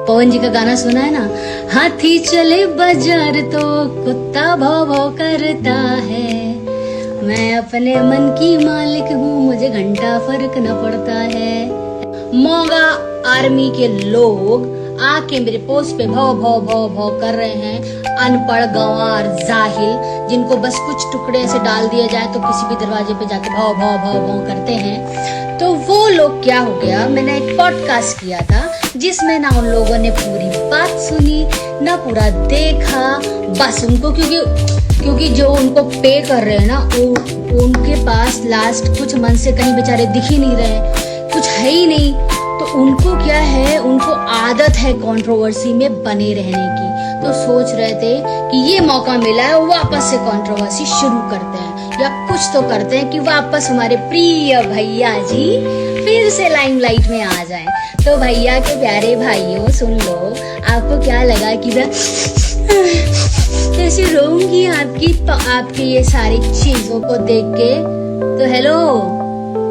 पवन जी का गाना सुना है ना, हाथी चले बाजार तो कुत्ता भौ भौ करता है, मैं अपने मन की मालिक हूँ, मुझे घंटा फर्क न पड़ता है। मोगा आर्मी के लोग आके मेरे पोस्ट पे भौ भौ भौ भौ कर रहे हैं, अनपढ़ गंवार जाहिल जिनको बस कुछ टुकड़े से डाल दिया जाए तो किसी भी दरवाजे पे जाके भौ भौ भौ भौ करते हैं। तो वो लोग क्या हो गया, मैंने एक पॉडकास्ट किया था जिसमें ना उन लोगों ने पूरी बात सुनी ना पूरा देखा, बस उनको क्योंकि जो उनको पे कर रहे हैं ना उनके पास लास्ट कुछ मन से कहीं बेचारे दिख ही नहीं रहे, कुछ है ही नहीं, तो उनको क्या है, उनको आदत है कंट्रोवर्सी में बने रहने की। तो सोच रहे थे कि ये मौका मिला है वापस से कंट्रोवर्सी शुरू करते हैं या कुछ तो करते हैं कि वापस हमारे प्रिय भैया जी फिर से लाइमलाइट में आ जाएं। तो भैया के प्यारे भाइयों सुन लो, आपको क्या लगा कि मैं ऐसे रोऊंगी आपकी ये सारी चीजों को देख के? तो हेलो,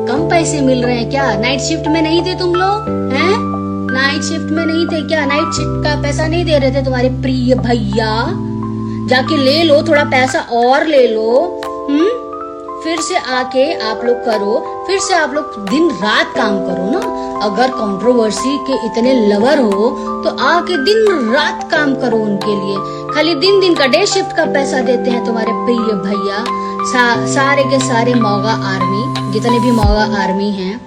कम पैसे मिल रहे हैं क्या? नाइट शिफ्ट में नहीं थे तुम लोग हैं? नाइट शिफ्ट में नहीं थे क्या? नाइट शिफ्ट का पैसा नहीं दे रहे थे तुम्हारे प्रिय भैया? जाके ले लो, थोड़ा पैसा और ले लो। फिर से आके आप लोग करो, फिर से आप लोग दिन रात काम करो ना। अगर कंट्रोवर्सी के इतने लवर हो तो आके दिन रात काम करो उनके लिए। खाली दिन का डे शिफ्ट का पैसा देते हैं तुम्हारे प्रिय भैया। सारे के सारे मोगा आर्मी, जितने भी मोगा आर्मी हैं,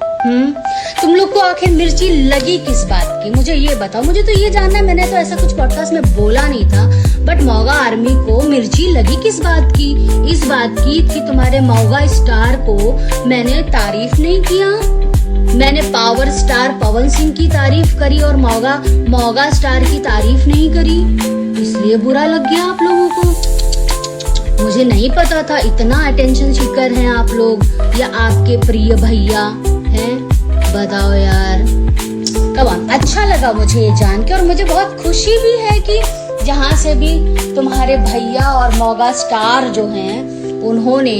तुम लोग को आखिर मिर्ची लगी किस बात की? मुझे ये बताओ, मुझे तो ये जानना है। मैंने तो ऐसा कुछ पॉडकास्ट में बोला नहीं था, बट मोगा आर्मी को मिर्ची लगी किस बात की? इस बात की कि तुम्हारे मोगा स्टार को मैंने तारीफ नहीं किया, मैंने पावर स्टार पवन सिंह की तारीफ करी और मोगा स्टार की तारीफ नहीं करी, इसलिए बुरा लग गया आप लोगों को। मुझे नहीं पता था इतना अटेंशन सीकर हैं आप लोग या आपके प्रिय भैया हैं। बताओ यार, कब अच्छा लगा मुझे ये जान के, और मुझे बहुत खुशी भी है कि जहाँ से भी तुम्हारे भैया और मोगा स्टार जो हैं उन्होंने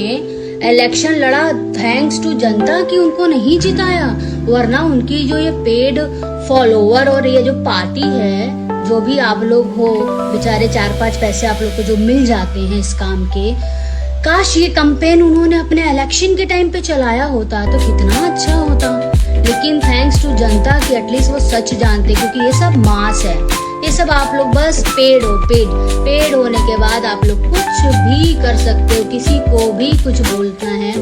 इलेक्शन लड़ा, थैंक्स टू जनता की उनको नहीं जिताया, वरना उनकी जो ये पेड फॉलोवर और ये जो पार्टी है, जो भी आप लोग हो बेचारे 4-5 पैसे आप लोग को जो मिल जाते हैं इस काम के, काश ये कैंपेन उन्होंने अपने इलेक्शन के टाइम पे चलाया होता तो कितना अच्छा होता। लेकिन थैंक्स टू जनता की एटलीस्ट वो सच जानते, क्योंकि ये सब मास है, ये सब आप लोग बस पेड होने के बाद आप लोग कुछ भी कर सकते हो, किसी को भी कुछ बोलना है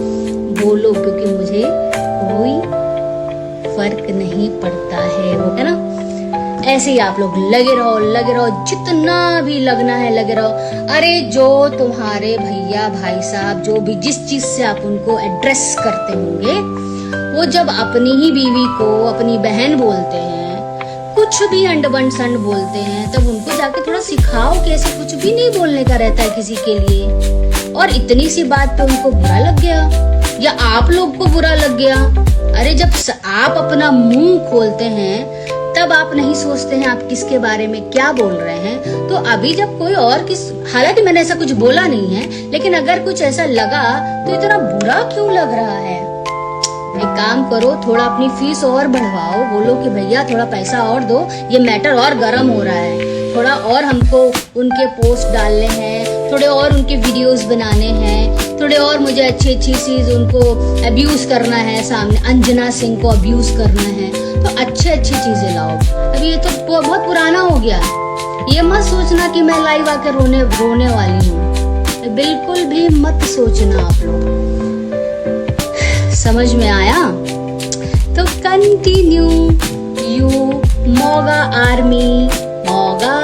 बोलो, क्योंकि मुझे कोई फर्क नहीं पड़ता है, वो है ना। ऐसे ही आप लोग लगे रहो, जितना भी लगना है लगे रहो। अरे जो तुम्हारे भैया भाई साहब जो भी जिस चीज से आप उनको एड्रेस करते होंगे, वो जब अपनी ही बीवी को अपनी बहन बोलते हैं, कुछ भी अंडबंड संड बोलते हैं, तब उनको जाके थोड़ा सिखाओ कि ऐसे कुछ भी नहीं बोलने का रहता है किसी के लिए। और इतनी सी बात पे उनको बुरा लग गया या आप लोग को बुरा लग गया। अरे जब आप अपना मुंह खोलते हैं तब आप नहीं सोचते हैं आप किसके बारे में क्या बोल रहे हैं। तो अभी जब कोई और हालांकि मैंने ऐसा कुछ बोला नहीं है, लेकिन अगर कुछ ऐसा लगा तो इतना बुरा क्यों लग रहा है? एक काम करो, थोड़ा अपनी फीस और बढ़वाओ, बोलो कि भैया थोड़ा पैसा और दो, ये मैटर और गर्म हो रहा है, थोड़ा और हमको उनके पोस्ट डालने हैं, थोड़े और उनके वीडियोस बनाने हैं, थोड़े और मुझे अच्छी चीज उनको अब्यूज करना है, सामने अंजना सिंह को अब्यूज करना है, तो अच्छी चीजें लाओ। अभी ये तो बहुत पुराना हो गया, ये मत सोचना कि मैं लाइव आकर रोने वाली हूँ, बिल्कुल भी मत सोचना आप लोग। समझ में आया? तो continue you Moga army, Moga